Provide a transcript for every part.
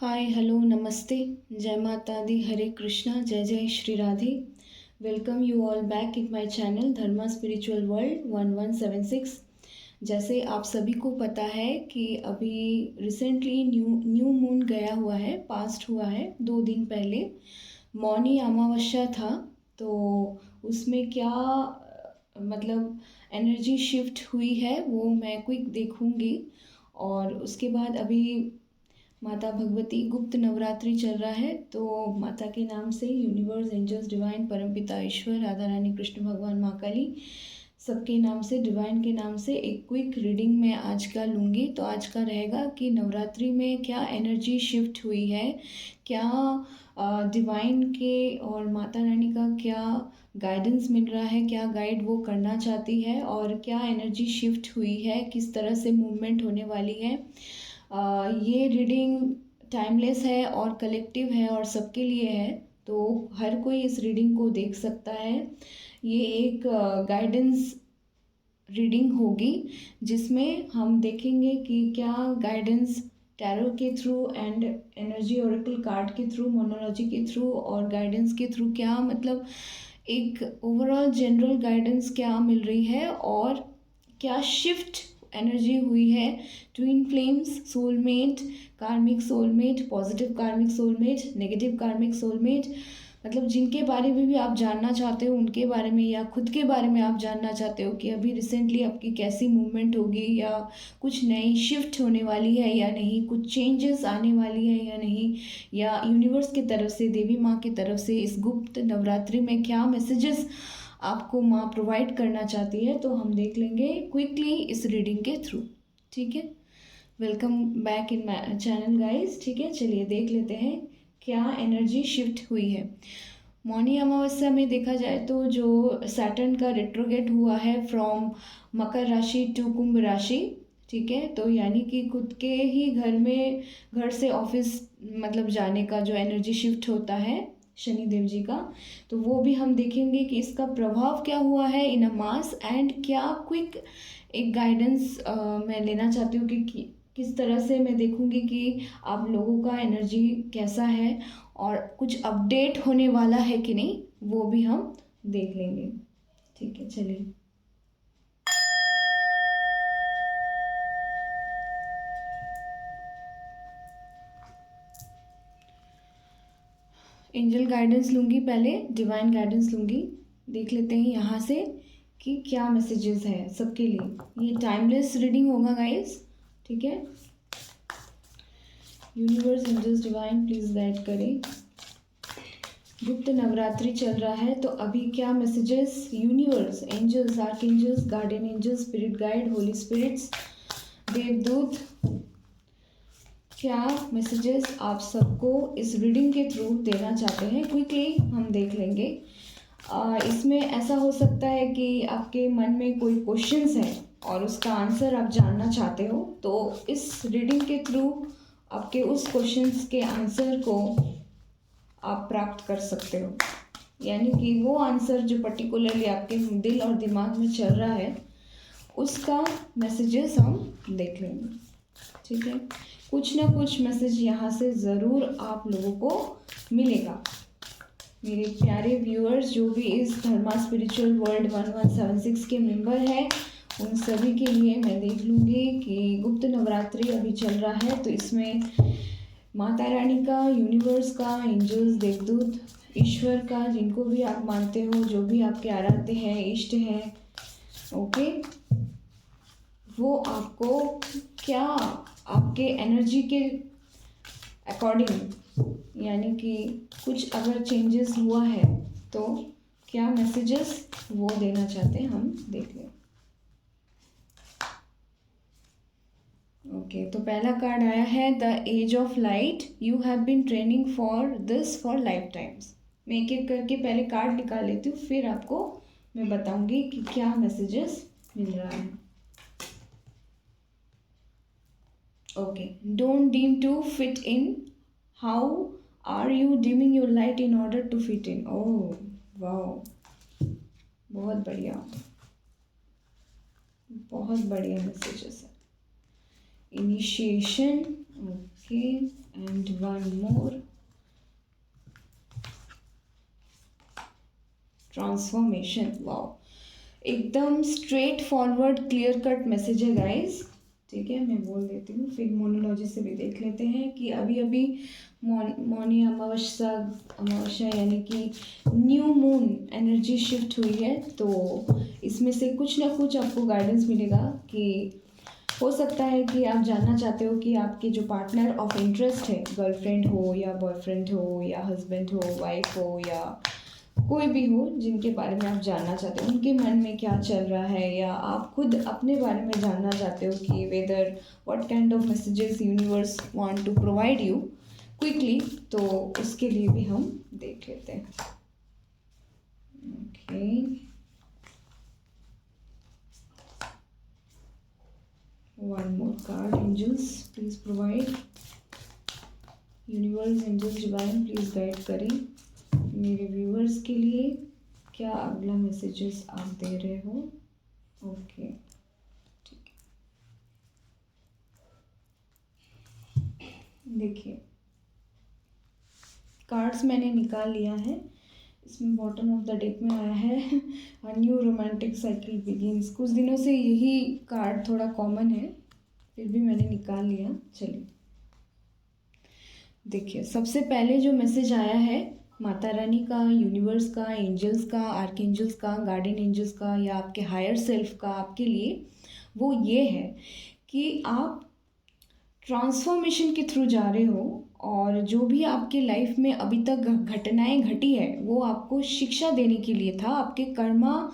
Hi hello नमस्ते। जय माता दी, हरे कृष्णा, जय जय Shri Radhe. Welcome you all back in my channel Dharma spiritual world 1176। जैसे आप सभी को पता है कि अभी रिसेंटली न्यू मून गया हुआ है, पास्ट हुआ है 2 दिन पहले। मौनी अमावस्या था, तो उसमें क्या मतलब एनर्जी शिफ्ट हुई है वो मैं क्विक देखूंगी। और उसके बाद अभी माता भगवती गुप्त नवरात्रि चल रहा है, तो माता के नाम से यूनिवर्स, एंजल्स, डिवाइन, परमपिता ईश्वर, राधा रानी, कृष्ण भगवान, माँ काली, सबके नाम से, डिवाइन के नाम से एक क्विक रीडिंग मैं आज का लूँगी। तो आज का रहेगा कि नवरात्रि में क्या एनर्जी शिफ्ट हुई है, क्या डिवाइन के और माता रानी का क्या गाइडेंस मिल रहा है, क्या गाइड वो करना चाहती है, और क्या एनर्जी शिफ्ट हुई है, किस तरह से मूवमेंट होने वाली है। ये रीडिंग टाइमलेस है और कलेक्टिव है और सबके लिए है, तो हर कोई इस रीडिंग को देख सकता है। ये एक गाइडेंस रीडिंग होगी जिसमें हम देखेंगे कि क्या गाइडेंस टैरो के through and energy Oracle card के थ्रू, मोनोलॉजी के थ्रू और गाइडेंस के थ्रू क्या मतलब एक ओवरऑल जनरल गाइडेंस क्या मिल रही है, और क्या शिफ्ट एनर्जी हुई है। ट्विन फ्लेम्स, सोलमेट, कार्मिक सोलमेट, पॉजिटिव कार्मिक सोलमेट, नेगेटिव कार्मिक सोलमेट, मतलब जिनके बारे में भी आप जानना चाहते हो उनके बारे में, या खुद के बारे में आप जानना चाहते हो कि अभी रिसेंटली आपकी कैसी मूवमेंट होगी, या कुछ नई शिफ्ट होने वाली है या नहीं, कुछ चेंजेस आने वाली है या नहीं, या यूनिवर्स की तरफ से, देवी माँ की तरफ से इस गुप्त नवरात्रि में क्या मैसेजेस आपको माँ प्रोवाइड करना चाहती है, तो हम देख लेंगे क्विकली इस रीडिंग के थ्रू। ठीक है, welcome back in my channel guys. ठीक है, चलिए देख लेते हैं क्या एनर्जी शिफ्ट हुई है। मौनी अमावस्या में देखा जाए तो जो सैटर्न का रेट्रोगेट हुआ है फ्रॉम मकर राशि टू कुंभ राशि, ठीक है, तो यानी कि खुद के ही घर में, घर से ऑफिस मतलब जाने का जो एनर्जी शिफ्ट होता है शनि देव जी का, तो वो भी हम देखेंगे कि इसका प्रभाव क्या हुआ है इन अ मास, एंड क्या क्विक एक गाइडेंस मैं लेना चाहती हूँ कि किस तरह से मैं देखूंगी कि आप लोगों का एनर्जी कैसा है और कुछ अपडेट होने वाला है कि नहीं, वो भी हम देख लेंगे। ठीक है, चलिए। एंजल गाइडेंस लूँगी, पहले डिवाइन गाइडेंस लूँगी। देख लेते हैं यहाँ से कि क्या मैसेजेस है सबके लिए। ये टाइमलेस रीडिंग होगा गाइस, ठीक है। Universe, angels, divine please guide करें। गुप्त नवरात्रि चल रहा है, तो अभी क्या messages universe, angels, archangels, guardian angels, spirit guide, holy spirits, देवदूत, क्या मैसेजेस आप सबको इस रीडिंग के थ्रू देना चाहते हैं, क्विकली हम देख लेंगे। इसमें ऐसा हो सकता है कि आपके मन में कोई क्वेश्चंस है और उसका आंसर आप जानना चाहते हो, तो इस रीडिंग के थ्रू आपके उस क्वेश्चंस के आंसर को आप प्राप्त कर सकते हो। यानी कि वो आंसर जो पर्टिकुलरली आपके दिल और दिमाग में चल रहा है, उसका मैसेजेस हम देख लेंगे। ठीक है, कुछ ना कुछ मैसेज यहाँ से ज़रूर आप लोगों को मिलेगा। मेरे प्यारे व्यूअर्स जो भी इस धर्मा स्पिरिचुअल वर्ल्ड 1176 के मेंबर हैं, उन सभी के लिए मैं देख लूँगी कि गुप्त नवरात्रि अभी चल रहा है, तो इसमें माता रानी का, यूनिवर्स का, एंजल्स, देवदूत, ईश्वर का, जिनको भी आप मानते हो, जो भी आपके आराध्य हैं, इष्ट हैं, ओके, वो आपको क्या आपके एनर्जी के अकॉर्डिंग, यानी कि कुछ अगर चेंजेस हुआ है तो क्या मैसेजेस वो देना चाहते हैं, हम देख लें। ओके, तो पहला कार्ड आया है the age of light, you have been training for this for lifetimes. मैं एक एक करके पहले कार्ड निकाल लेती हूँ, फिर आपको मैं बताऊंगी कि क्या मैसेजेस मिल रहा है। Okay, don't dim to fit in, how are you dimming your light in order to fit in. Oh wow, बहुत बढ़िया, बहुत बढ़िया मैसेजेस है। Initiation, okay, and one more, transformation. Wow, एकदम straightforward clear cut message है guys. ठीक है, मैं बोल देती हूँ, फिर मोनोलॉजी से भी देख लेते हैं कि अभी अभी मौनी अमावस्या यानी कि न्यू मून एनर्जी शिफ्ट हुई है, तो इसमें से कुछ ना कुछ आपको गाइडेंस मिलेगा कि हो सकता है कि आप जानना चाहते हो कि आपके जो पार्टनर ऑफ इंटरेस्ट है, गर्लफ्रेंड हो या बॉयफ्रेंड हो या हस्बैंड हो, वाइफ हो या कोई भी हो, जिनके बारे में आप जानना चाहते हो उनके मन में क्या चल रहा है, या आप खुद अपने बारे में जानना चाहते हो कि whether what kind of messages universe want to provide you quickly, तो उसके लिए भी हम देख लेते हैं। Okay, one more card, angels please provide, universe, angels divine please guide करें मेरे व्यूअर्स के लिए, क्या अगला मैसेजेस आप दे रहे हो। ओके, ठीक है, देखिए कार्ड्स मैंने निकाल लिया है, इसमें बॉटम ऑफ द डेक में आया है a new romantic cycle begins. कुछ दिनों से यही कार्ड थोड़ा कॉमन है, फिर भी मैंने निकाल लिया। चलिए देखिए, सबसे पहले जो मैसेज आया है माता रानी का, यूनिवर्स का, एंजल्स का, आर्कएंजल्स का, गार्डियन एंजल्स का या आपके हायर सेल्फ का आपके लिए, वो ये है कि आप ट्रांसफॉर्मेशन के थ्रू जा रहे हो, और जो भी आपके लाइफ में अभी तक घटनाएं घटी है वो आपको शिक्षा देने के लिए था, आपके कर्मा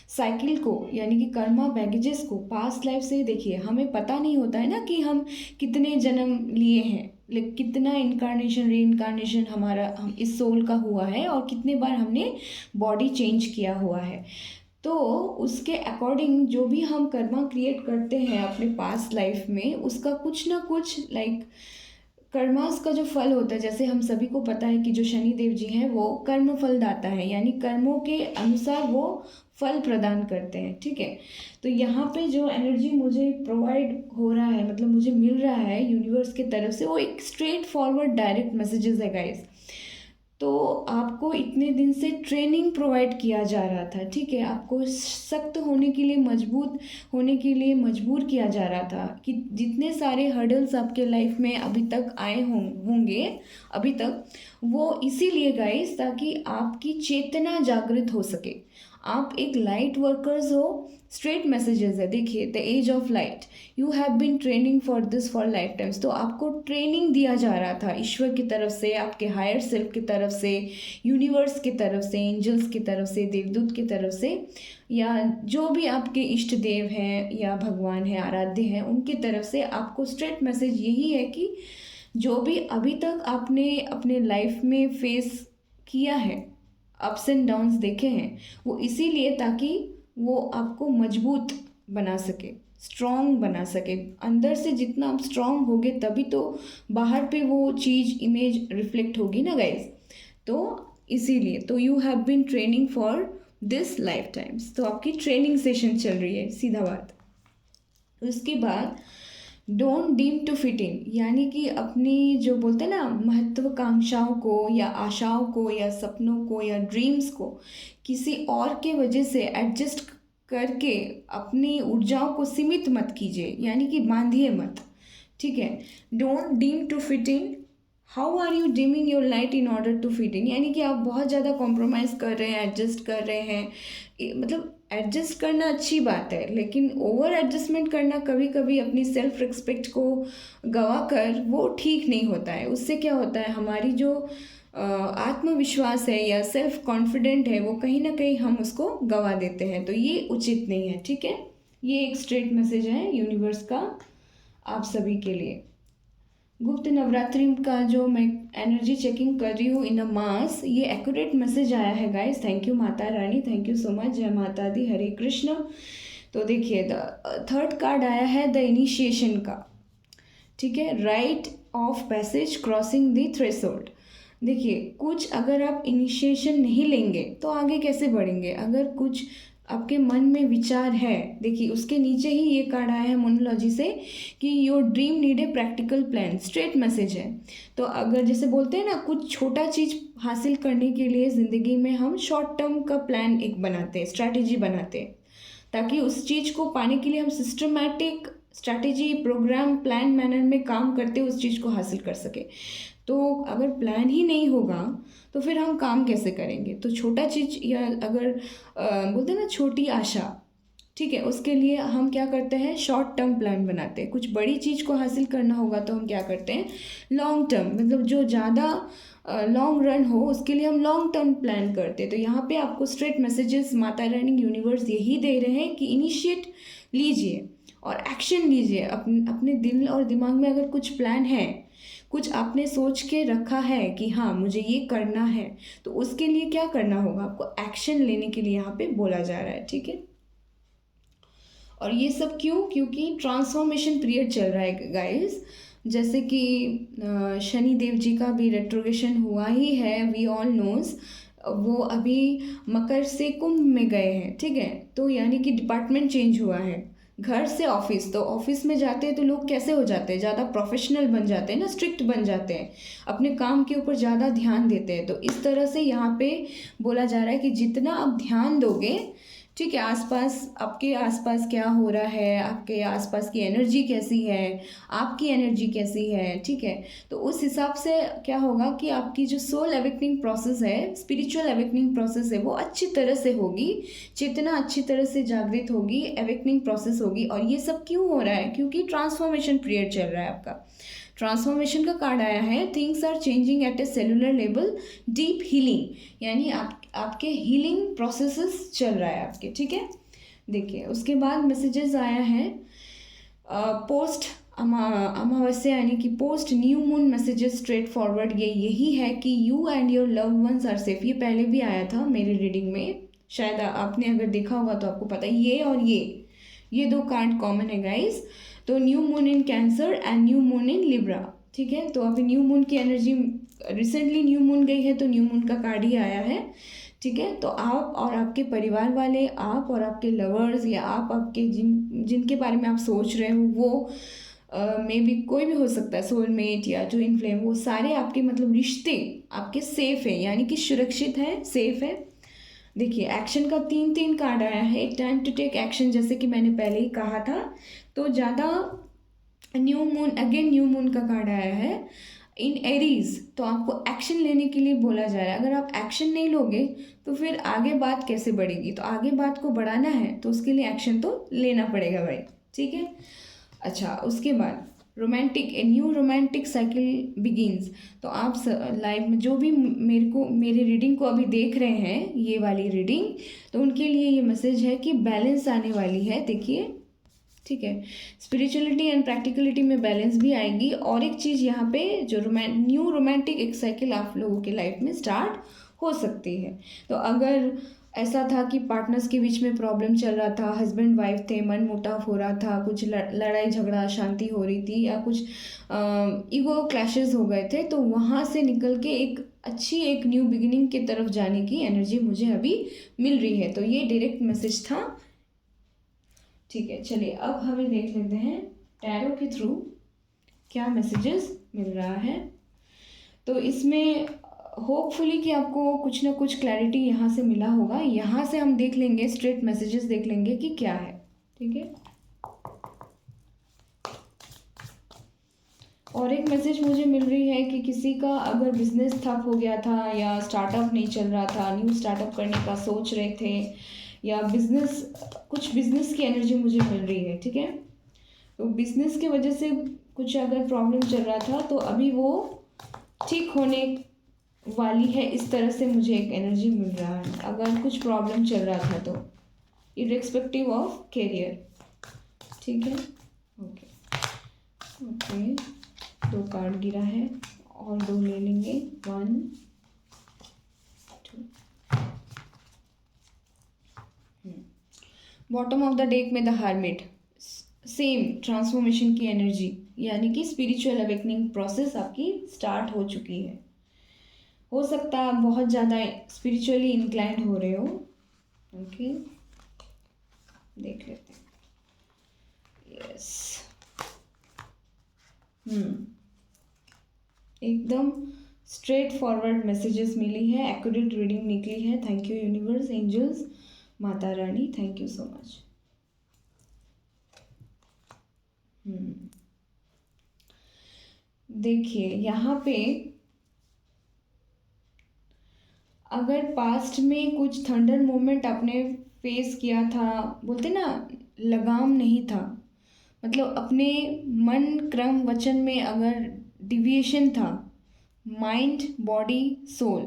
साइकिल को यानी कि कर्मा बैगेजेस को पास्ट लाइफ से। देखिए, हमें पता नहीं होता है ना कि हम कितने जन्म लिए हैं, लेकिन कितना इनकारनेशन री इनकारनेशन हमारा हम इस सोल का हुआ है, और कितने बार हमने बॉडी चेंज किया हुआ है। तो उसके अकॉर्डिंग जो भी हम कर्मा क्रिएट करते हैं अपने पास्ट लाइफ में, उसका कुछ ना कुछ कर्मास का जो फल होता है, जैसे हम सभी को पता है कि जो शनि देव जी हैं वो कर्म फल दाता है, यानी कर्मों के अनुसार वो फल प्रदान करते हैं। ठीक है, तो यहाँ पे जो एनर्जी मुझे प्रोवाइड हो रहा है, मतलब मुझे मिल रहा है यूनिवर्स की तरफ से, वो एक स्ट्रेट फॉरवर्ड डायरेक्ट मैसेजेस है गाइस। तो आपको इतने दिन से ट्रेनिंग प्रोवाइड किया जा रहा था, ठीक है, आपको सख्त होने के लिए, मजबूत होने के लिए मजबूर किया जा रहा था कि जितने सारे हर्डल्स आपके लाइफ में अभी तक आए होंगे अभी तक, वो इसीलिए गाइस ताकि आपकी चेतना जागृत हो सके। आप एक लाइट वर्कर्स हो, स्ट्रेट मैसेजेस है। देखिए, the age of light, you have been training for this for lifetimes. तो आपको ट्रेनिंग दिया जा रहा था ईश्वर की तरफ से, आपके हायर सेल्फ की तरफ से, यूनिवर्स की तरफ से, एंजल्स की तरफ से, देवदूत की तरफ से, या जो भी आपके इष्ट देव हैं या भगवान हैं, आराध्य हैं, उनकी तरफ से आपको स्ट्रेट मैसेज यही है कि जो भी अभी तक आपने अपने लाइफ में फेस किया है, अप्स एंड डाउन्स देखे हैं, वो इसीलिए ताकि वो आपको मजबूत बना सके, स्ट्रॉन्ग बना सके। अंदर से जितना आप स्ट्रॉन्ग होगे तभी तो बाहर पे वो चीज़ इमेज रिफ्लेक्ट होगी ना गाइज। तो इसीलिए तो you have been training for this lifetimes. तो आपकी ट्रेनिंग सेशन चल रही है, सीधा बात। उसके बाद don't dim to fit in, यानी कि अपनी जो बोलते हैं ना महत्वाकांक्षाओं को या आशाओं को या सपनों को या ड्रीम्स को किसी और के वजह से एडजस्ट करके अपनी ऊर्जाओं को सीमित मत कीजिए, यानी कि बांधिए मत। ठीक है, don't dim to fit in. How are you dimming your light in order to fit in, यानी कि आप बहुत ज़्यादा कॉम्प्रोमाइज़ कर रहे हैं, एडजस्ट कर रहे हैं। मतलब एडजस्ट करना अच्छी बात है, लेकिन ओवर एडजस्टमेंट करना कभी कभी अपनी सेल्फ रिस्पेक्ट को गवा कर वो ठीक नहीं होता है। उससे क्या होता है, हमारी जो आत्मविश्वास है या सेल्फ कॉन्फिडेंट है, वो कहीं ना कहीं हम उसको गवा देते हैं। तो ये उचित नहीं है। ठीक है, ये एक स्ट्रेट मैसेज है यूनिवर्स का आप सभी के लिए। गुप्त नवरात्रि का जो मैं एनर्जी चेकिंग कर रही हूँ इन अ मास, ये एक्यूरेट मैसेज आया है guys. Thank you Mata Rani, thank you so much. जय माता दी, हरे कृष्ण। तो देखिए, द थर्ड कार्ड आया है द इनिशिएशन का। ठीक है, right of passage crossing the threshold. देखिए, कुछ अगर आप इनिशिएशन नहीं लेंगे तो आगे कैसे बढ़ेंगे। अगर कुछ आपके मन में विचार है, देखिए उसके नीचे ही ये कार्ड आया है मोनोलॉजी से कि your dream need a practical plan, straight message है। तो अगर जैसे बोलते हैं ना, कुछ छोटा चीज़ हासिल करने के लिए ज़िंदगी में हम शॉर्ट टर्म का प्लान एक बनाते हैं, स्ट्रैटेजी बनाते हैं, ताकि उस चीज़ को पाने के लिए हम systematic strategy, program, plan manner में काम करते उस चीज़ को हासिल कर सके। तो अगर प्लान ही नहीं होगा तो फिर हम काम कैसे करेंगे? तो छोटा चीज़, या अगर बोलते हैं ना छोटी आशा, ठीक है, उसके लिए हम क्या करते हैं, शॉर्ट टर्म प्लान बनाते हैं। कुछ बड़ी चीज़ को हासिल करना होगा तो हम क्या करते हैं, लॉन्ग टर्म, मतलब जो ज़्यादा लॉन्ग रन हो उसके लिए हम लॉन्ग टर्म प्लान करते हैं। तो यहाँ पे आपको straight messages Mata Rani universe यही दे रहे हैं कि इनिशिएट लीजिए और एक्शन लीजिए। अपने दिल और दिमाग में अगर कुछ प्लान है, कुछ आपने सोच के रखा है कि हाँ मुझे ये करना है, तो उसके लिए क्या करना होगा, आपको एक्शन लेने के लिए यहाँ पे बोला जा रहा है, ठीक है। और ये सब क्यों? क्योंकि ट्रांसफॉर्मेशन पीरियड चल रहा है गाइस। जैसे कि शनि देव जी का भी रेट्रोगेशन हुआ ही है, वी ऑल नोज। वो अभी मकर से कुंभ में गए हैं, ठीक है। तो यानी कि डिपार्टमेंट चेंज हुआ है, घर से ऑफिस। तो ऑफिस में जाते हैं तो लोग कैसे हो जाते हैं, ज़्यादा प्रोफेशनल बन जाते हैं ना, स्ट्रिक्ट बन जाते हैं, अपने काम के ऊपर ज़्यादा ध्यान देते हैं। तो इस तरह से यहाँ पे बोला जा रहा है कि जितना आप ध्यान दोगे, ठीक है, आसपास, आपके आसपास क्या हो रहा है, आपके आसपास की एनर्जी कैसी है, आपकी एनर्जी कैसी है, ठीक है, तो उस हिसाब से क्या होगा कि आपकी जो सोल अवेकनिंग प्रोसेस है, स्पिरिचुअल अवेकनिंग प्रोसेस है, वो अच्छी तरह से होगी, चेतना अच्छी तरह से जागृत होगी, अवेकनिंग प्रोसेस होगी। और ये सब क्यों हो रहा है? क्योंकि ट्रांसफॉर्मेशन पीरियड चल रहा है आपका। ट्रांसफॉर्मेशन का कार्ड आया है, things are changing at a cellular level, deep healing, यानी आपके हीलिंग प्रोसेसेस चल रहा है आपके, ठीक है। देखिए उसके बाद मैसेजेस आया है पोस्ट अमावस्या, यानी कि post new moon messages straightforward. ये यही है कि you and your loved ones are safe. ये पहले भी आया था मेरी रीडिंग में, शायद आपने अगर देखा होगा तो आपको पता है। ये और ये दो कार्ड कॉमन है गाइस। तो new moon in cancer and new moon in Libra, ठीक है। तो अभी न्यू मून की एनर्जी, रिसेंटली न्यू मून गई है तो न्यू मून का कार्ड ही आया है, ठीक है। तो आप और आपके परिवार वाले, आप और आपके लवर्स, या आप आपके जिनके बारे में आप सोच रहे हो, वो मे बी कोई भी हो सकता है, सोलमेट या जो इन फ्लेम, वो सारे आपके मतलब रिश्ते आपके सेफ है, यानी कि सुरक्षित है, सेफ है। देखिए एक्शन का तीन कार्ड आया है, टाइम टू टेक एक्शन, जैसे कि मैंने पहले ही कहा था। तो ज़्यादा new moon, again new moon का कार्ड आया है इन एरीज। तो आपको एक्शन लेने के लिए बोला जा रहा है। अगर आप एक्शन नहीं लोगे तो फिर आगे बात कैसे बढ़ेगी? तो आगे बात को बढ़ाना है तो उसके लिए एक्शन तो लेना पड़ेगा भाई, ठीक है। अच्छा, उसके बाद romantic, a new romantic cycle begins. तो आप लाइफ में जो भी मेरी रीडिंग को अभी देख रहे हैं, ये वाली रीडिंग, तो उनके लिए ये मैसेज है कि बैलेंस आने वाली है, देखिए, ठीक है। स्पिरिचुअलिटी एंड प्रैक्टिकलिटी में बैलेंस भी आएगी। और एक चीज़ यहाँ पे जो न्यू रोमांटिक एक साइकिल आप लोगों के लाइफ में स्टार्ट हो सकती है। तो अगर ऐसा था कि पार्टनर्स के बीच में प्रॉब्लम चल रहा था, हस्बैंड वाइफ थे, मन मुटाव हो रहा था, कुछ लड़ाई झगड़ा अशांति हो रही थी, या कुछ ईगो क्लैशेस हो गए थे, तो वहाँ से निकल के एक अच्छी एक न्यू बिगिनिंग की तरफ जाने की एनर्जी मुझे अभी मिल रही है। तो ये डायरेक्ट मैसेज था, ठीक है। चलिए अब हमें देख लेते हैं टैरो के थ्रू क्या मैसेजेस मिल रहा है। तो इसमें होपफुली कि आपको कुछ ना कुछ क्लैरिटी यहाँ से मिला होगा। यहाँ से हम देख लेंगे, स्ट्रेट मैसेजेस देख लेंगे कि क्या है, ठीक है। और एक मैसेज मुझे मिल रही है कि किसी का अगर बिजनेस ठप हो गया था, या स्टार्टअप नहीं चल रहा था, न्यू स्टार्टअप करने का सोच रहे थे, या कुछ बिजनेस की एनर्जी मुझे मिल रही है, ठीक है। तो बिजनेस की वजह से कुछ अगर प्रॉब्लम चल रहा था तो अभी वो ठीक होने वाली है, इस तरह से मुझे एक एनर्जी मिल रहा है। अगर कुछ प्रॉब्लम चल रहा था तो इरेस्पेक्टिव ऑफ कैरियर, ठीक है। ओके, दो कार्ड गिरा है और दो ले लेंगे, 1 2। बॉटम ऑफ द डेक में द हर्मिट, सेम ट्रांसफॉर्मेशन की एनर्जी, यानी कि स्पिरिचुअल अवेकनिंग प्रोसेस आपकी स्टार्ट हो चुकी है। हो सकता है आप बहुत ज़्यादा स्पिरिचुअली इंक्लाइंड हो रहे हो, ओके। देख लेते हैं। यस, एकदम स्ट्रेट फॉरवर्ड मैसेजेस मिली है, एक्यूरेट रीडिंग निकली है। Thank you universe, angels, Mata Rani, thank you so much. देखिए यहाँ पे अगर पास्ट में कुछ थंडर मोमेंट आपने फेस किया था, बोलते ना लगाम नहीं था, मतलब अपने मन क्रम वचन में अगर डिविएशन था, माइंड बॉडी सोल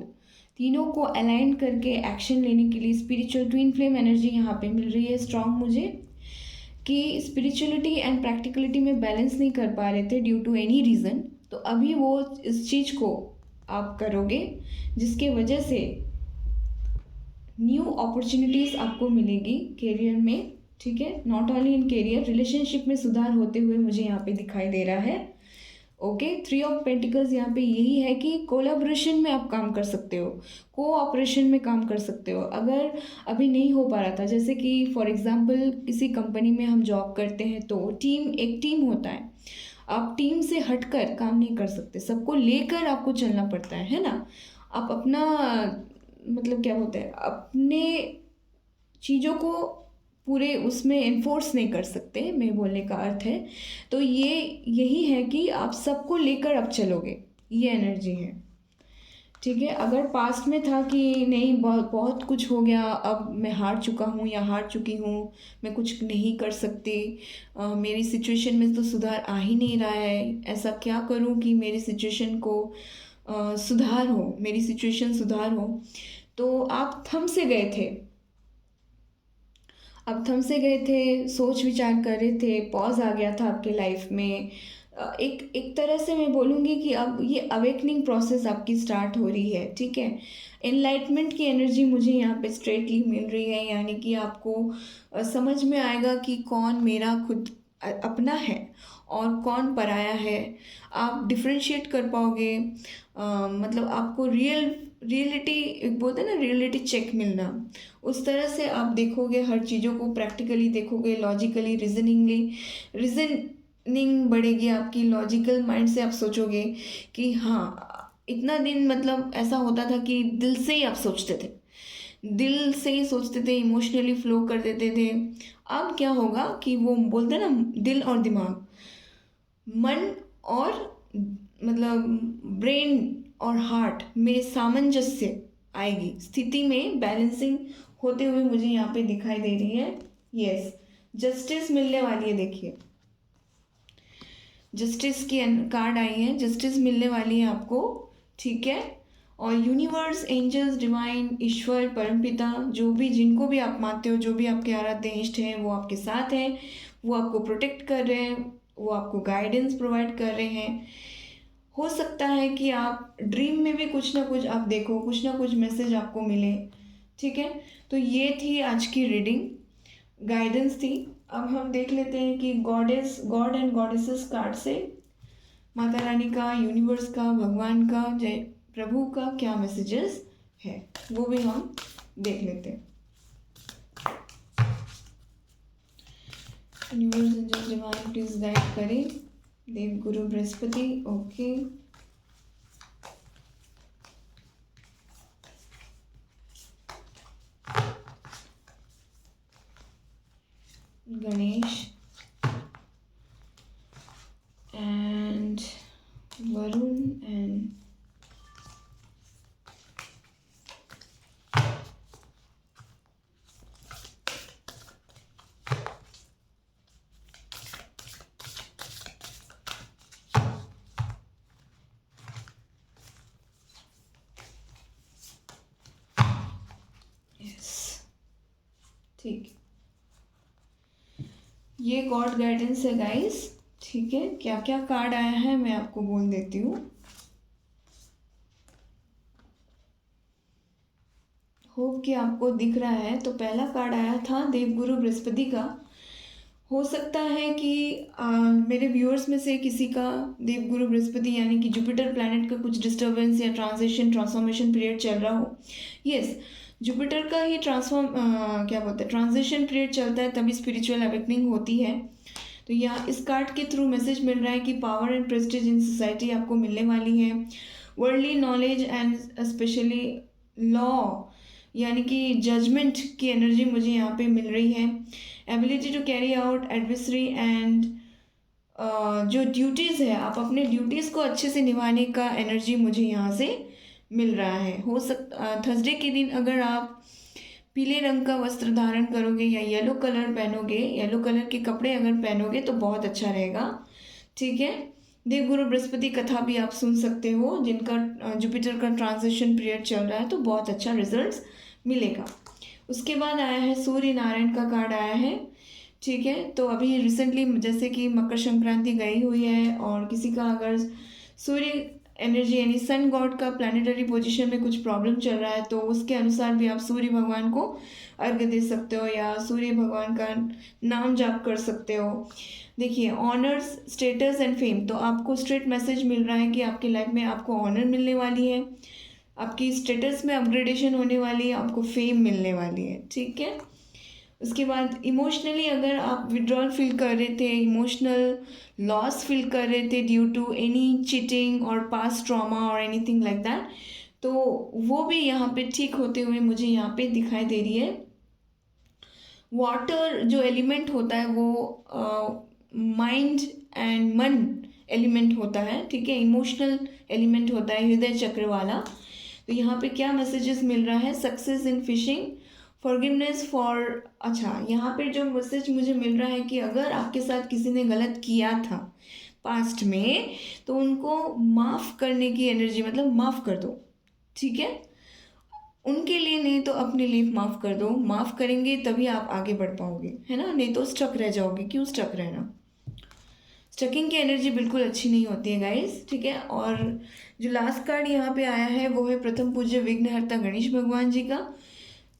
तीनों को अलाइन करके एक्शन लेने के लिए स्पिरिचुअल ट्विन फ्लेम एनर्जी यहाँ पे मिल रही है स्ट्रांग मुझे, कि स्पिरिचुअलिटी एंड प्रैक्टिकलिटी में बैलेंस नहीं कर पा रहे थे ड्यू टू एनी रीज़न। तो अभी वो इस चीज़ को आप करोगे जिसके वजह से न्यू अपॉर्चुनिटीज़ आपको मिलेगी करियर में, ठीक है। Not only in career, relationship में सुधार होते हुए मुझे यहाँ पे दिखाई दे रहा है। ओके, 3 ऑफ पेंटिकल्स यहाँ पे यही है कि कोलैबोरेशन में आप काम कर सकते हो, कोऑपरेशन में काम कर सकते हो। अगर अभी नहीं हो पा रहा था, जैसे कि फॉर एग्जांपल किसी कंपनी में हम जॉब करते हैं तो एक टीम होता है, आप टीम से हटकर काम नहीं कर सकते, सबको लेकर आपको चलना पड़ता है ना। आप अपना मतलब क्या बोलते हैं, अपने चीज़ों को पूरे उसमें इन्फोर्स नहीं कर सकते, मेरे बोलने का अर्थ है। तो ये यही है कि आप सबको लेकर अब चलोगे, ये एनर्जी है, ठीक है। अगर पास्ट में था कि नहीं बहुत बहुत कुछ हो गया, अब मैं हार चुका हूँ या हार चुकी हूँ, मैं कुछ नहीं कर सकती, मेरी सिचुएशन में तो सुधार आ ही नहीं रहा है, ऐसा क्या करूँ कि मेरी सिचुएशन को सुधार हो, मेरी सिचुएशन सुधार हो, तो आप थम से गए थे, अब थम से गए थे, सोच विचार कर रहे थे, पॉज आ गया था आपके लाइफ में। एक तरह से मैं बोलूँगी कि अब ये अवेकनिंग प्रोसेस आपकी स्टार्ट हो रही है, ठीक है। एनलाइटमेंट की एनर्जी मुझे यहाँ पे स्ट्रेटली मिल रही है, यानी कि आपको समझ में आएगा कि कौन मेरा खुद अपना है और कौन पराया है। आप डिफ्रेंशिएट कर पाओगे, मतलब आपको रियलिटी, एक बोलते हैं ना रियलिटी चेक मिलना, उस तरह से आप देखोगे हर चीज़ों को, प्रैक्टिकली देखोगे, लॉजिकली, रीजनिंग बढ़ेगी आपकी, लॉजिकल माइंड से आप सोचोगे कि हाँ इतना दिन मतलब ऐसा होता था कि दिल से ही आप सोचते थे, दिल से ही सोचते थे, इमोशनली फ्लो कर देते थे। अब क्या होगा कि वो बोलते हैं ना दिल और दिमाग, मन और मतलब ब्रेन और हार्ट में सामंजस्य आएगी, स्थिति में बैलेंसिंग होते हुए मुझे यहाँ पे दिखाई दे रही है। यस, जस्टिस मिलने वाली है, देखिए जस्टिस की कार्ड आई है, जस्टिस मिलने वाली है आपको, ठीक है। और यूनिवर्स, एंजल्स, डिवाइन, ईश्वर, परमपिता, जो भी जिनको भी आप मानते हो, जो भी आपके आराध्य इष्ट हैं, वो आपके साथ हैं, वो आपको प्रोटेक्ट कर रहे हैं, वो आपको गाइडेंस प्रोवाइड कर रहे हैं। हो सकता है कि आप ड्रीम में भी कुछ ना कुछ आप देखो, कुछ ना कुछ मैसेज आपको मिले, ठीक है। तो ये थी आज की रीडिंग, गाइडेंस थी। अब हम देख लेते हैं कि गॉड एंड गॉडेसेस कार्ड से माता रानी का, यूनिवर्स का, भगवान का, जय प्रभु का क्या मैसेजेस है, वो भी हम देख लेते हैं। Universe angel divine please guide करें, देव गुरु Brihaspati, okay. Ganesh and Varun and yes, ठीक, ये गॉड गाइडेंस है गाइस, ठीक है। क्या क्या कार्ड आया है मैं आपको बोल देती हूँ। होप कि आपको दिख रहा है। तो पहला कार्ड आया था देवगुरु बृहस्पति का। हो सकता है कि मेरे व्यूअर्स में से किसी का देवगुरु बृहस्पति यानी कि जुपिटर प्लैनेट का कुछ डिस्टर्बेंस या ट्रांजिशन ट्रांसफॉर्मेशन पीरियड चल रहा हो। यस, जुपिटर का ही क्या बोलते हैं ट्रांजिशन पीरियड चलता है, तभी स्पिरिचुअल अवेकनिंग होती है। तो यहाँ इस कार्ड के थ्रू मैसेज मिल रहा है कि power and Prestige in society आपको मिलने वाली है। Worldly knowledge and specially law यानी कि जजमेंट की एनर्जी मुझे यहाँ पे मिल रही है। Ability to carry out adversary and जो ड्यूटीज़ है, आप अपने ड्यूटीज़ को अच्छे से निभाने का एनर्जी मुझे यहाँ से मिल रहा है। थर्सडे के दिन अगर आप पीले रंग का वस्त्र धारण करोगे या येलो कलर पहनोगे, येलो कलर के कपड़े अगर पहनोगे तो बहुत अच्छा रहेगा। ठीक है, देवगुरु बृहस्पति कथा भी आप सुन सकते हो, जिनका जुपिटर का ट्रांजिशन पीरियड चल रहा है, तो बहुत अच्छा रिजल्ट्स मिलेगा। उसके बाद आया है सूर्य नारायण का कार्ड आया है। ठीक है, तो अभी रिसेंटली जैसे कि मकर संक्रांति गई हुई है और किसी का अगर सूर्य एनर्जी यानी सन गॉड का प्लानिटरी पोजीशन में कुछ प्रॉब्लम चल रहा है, तो उसके अनुसार भी आप सूर्य भगवान को अर्घ्य दे सकते हो या सूर्य भगवान का नाम जाप कर सकते हो। देखिए, ऑनर्स, स्टेटस एंड फेम, तो आपको स्ट्रेट मैसेज मिल रहा है कि आपकी लाइफ में आपको ऑनर मिलने वाली है, आपकी स्टेटस में अपग्रेडेशन होने वाली है, आपको फेम मिलने वाली है। ठीक है, उसके बाद इमोशनली अगर आप विड्रॉल फील कर रहे थे, इमोशनल लॉस फील कर रहे थे ड्यू टू एनी चीटिंग और पास्ट ट्रॉमा और एनीथिंग लाइक दैट, तो वो भी यहाँ पे ठीक होते हुए मुझे यहाँ पे दिखाई दे रही है। वाटर जो एलिमेंट होता है वो माइंड एंड मन एलिमेंट होता है। ठीक है, इमोशनल एलिमेंट होता है हृदय चक्र वाला। तो यहाँ पे क्या मैसेजेस मिल रहा है, success in fishing, forgiveness for, अच्छा यहाँ पे जो मैसेज मुझे मिल रहा है कि अगर आपके साथ किसी ने गलत किया था पास्ट में, तो उनको माफ़ करने की एनर्जी, मतलब माफ़ कर दो। ठीक है, उनके लिए नहीं तो अपने लिए माफ़ कर दो। माफ़ करेंगे तभी आप आगे बढ़ पाओगे, है ना, नहीं तो स्टक रह जाओगे। क्यों स्टक रहना, स्टकिंग की एनर्जी बिल्कुल अच्छी नहीं होती है गाइस। ठीक है, और जो लास्ट कार्ड यहाँ पे आया है वो है प्रथम पूज्य विघ्नहर्ता गणेश भगवान जी का।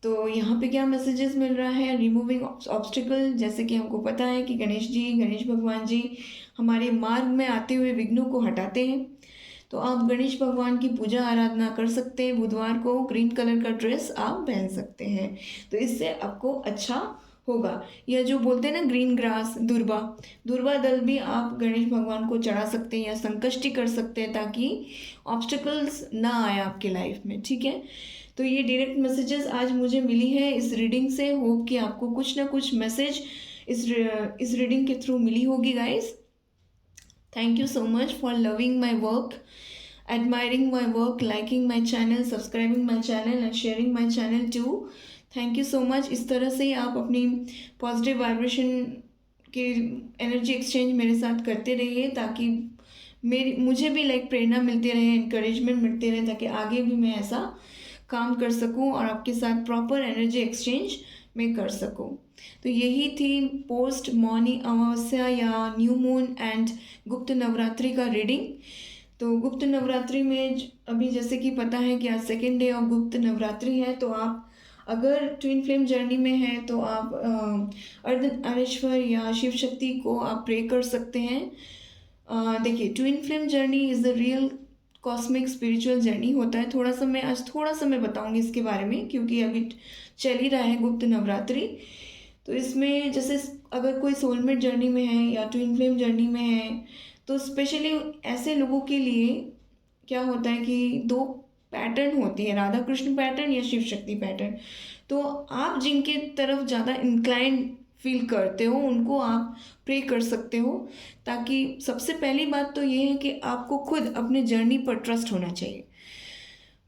तो यहाँ पे क्या मैसेजेस मिल रहा है, रिमूविंग ऑब्स्टिकल, जैसे कि हमको पता है कि गणेश भगवान जी हमारे मार्ग में आते हुए विघ्नों को हटाते हैं। तो आप गणेश भगवान की पूजा आराधना कर सकते हैं। बुधवार को ग्रीन कलर का ड्रेस आप पहन सकते हैं, तो इससे आपको अच्छा होगा। या जो बोलते हैं ना ग्रीन ग्रास, दुर्वा दल भी आप गणेश भगवान को चढ़ा सकते हैं या संकष्टी कर सकते हैं, ताकि ऑब्स्टिकल्स ना आए आपके लाइफ में। ठीक है, तो ये डायरेक्ट मैसेजेस आज मुझे मिली है इस रीडिंग से। होप कि आपको कुछ ना कुछ मैसेज इस रीडिंग के थ्रू मिली होगी guys. Thank you so much for loving my work, admiring my work, liking my channel, subscribing my channel and sharing my channel too. Thank you so much. इस तरह से आप अपनी पॉजिटिव वाइब्रेशन के energy exchange मेरे साथ करते रहिए, ताकि मुझे भी प्रेरणा मिलती रहे, इंकरेजमेंट मिलते रहे, ताकि आगे भी मैं ऐसा काम कर सकूं और आपके साथ प्रॉपर एनर्जी एक्सचेंज में कर सकूं। तो यही थी पोस्ट मौनी अमावस्या या न्यू मून एंड गुप्त नवरात्रि का रीडिंग। तो गुप्त नवरात्रि में अभी जैसे कि पता है कि आज सेकेंड डे ऑफ गुप्त नवरात्रि है, तो आप अगर ट्विन फ्लेम जर्नी में हैं तो आप अर्धनारीश्वर या शिव शक्ति को आप प्रे कर सकते हैं। देखिए, twin flame journey is the real cosmic spiritual journey होता है। आज थोड़ा सा मैं बताऊंगी इसके बारे में, क्योंकि अभी चल ही रहा है गुप्त नवरात्रि। तो इसमें जैसे अगर कोई सोलमेट जर्नी में है या ट्विन फ्लेम जर्नी में है, तो स्पेशली ऐसे लोगों के लिए क्या होता है कि दो पैटर्न होती है, राधा कृष्ण पैटर्न या शिव शक्ति पैटर्न। तो आप जिनके तरफ ज़्यादा इंक्लाइंड फील करते हो उनको आप प्रे कर सकते हो, ताकि सबसे पहली बात तो ये है कि आपको खुद अपने जर्नी पर ट्रस्ट होना चाहिए।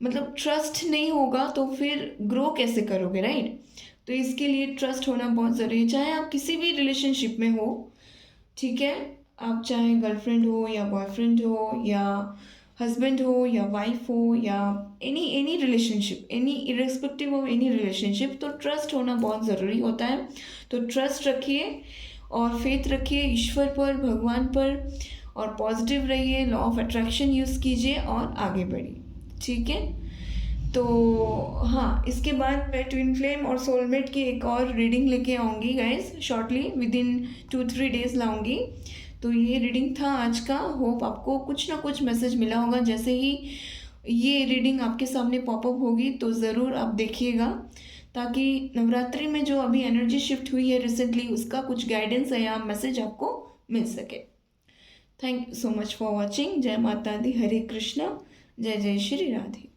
मतलब ट्रस्ट नहीं होगा तो फिर ग्रो कैसे करोगे, राइट। तो इसके लिए ट्रस्ट होना बहुत ज़रूरी है, चाहे आप किसी भी रिलेशनशिप में हो। ठीक है, आप चाहे गर्लफ्रेंड हो या बॉयफ्रेंड हो या हस्बैंड हो या वाइफ हो या any relationship, irrespective of any relationship, तो ट्रस्ट होना बहुत ज़रूरी होता है। तो ट्रस्ट रखिए और फेथ रखिए ईश्वर पर, भगवान पर, और पॉजिटिव रहिए, लॉ ऑफ अट्रैक्शन यूज़ कीजिए और आगे बढ़िए। ठीक है, तो हाँ, इसके बाद मैं ट्विन फ्लेम और सोलमेट की एक और रीडिंग लेके आऊँगी guys, shortly with in 2-3 days लाऊँगी। तो ये रीडिंग था आज का। होप आपको कुछ ना कुछ मैसेज मिला होगा। जैसे ही ये रीडिंग आपके सामने पॉपअप होगी तो ज़रूर आप देखिएगा, ताकि नवरात्रि में जो अभी एनर्जी शिफ्ट हुई है रिसेंटली उसका कुछ गाइडेंस या मैसेज आपको मिल सके। Thank you so much for watching. जय माता दी, हरे कृष्णा, जय जय श्री राधे।